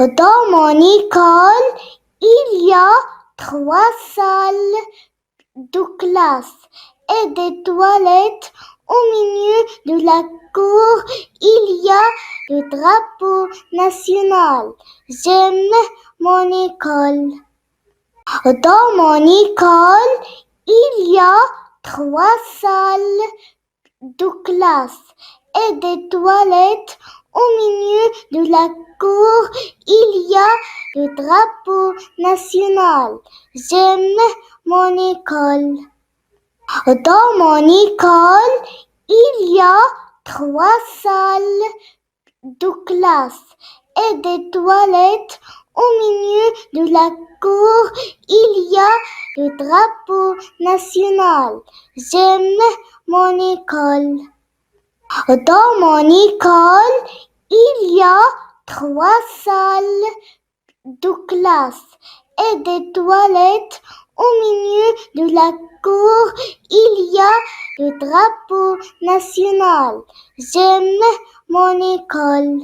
Dans mon école, il y a 3 salles de classe et des toilettes. Au milieu de la cour, il y a le drapeau national. J'aime mon école. Dans mon école, il y a 3 salles de classe et des toilettes. Au milieu de la cour, il y a le drapeau national. J'aime mon école. Dans mon école, il y a 3 salles de classe et des toilettes. Au milieu de la cour, il y a le drapeau national. J'aime mon école. Dans mon école, il y a 3 salles de classe et des toilettes. Au milieu de la cour, il y a le drapeau national. J'aime mon école.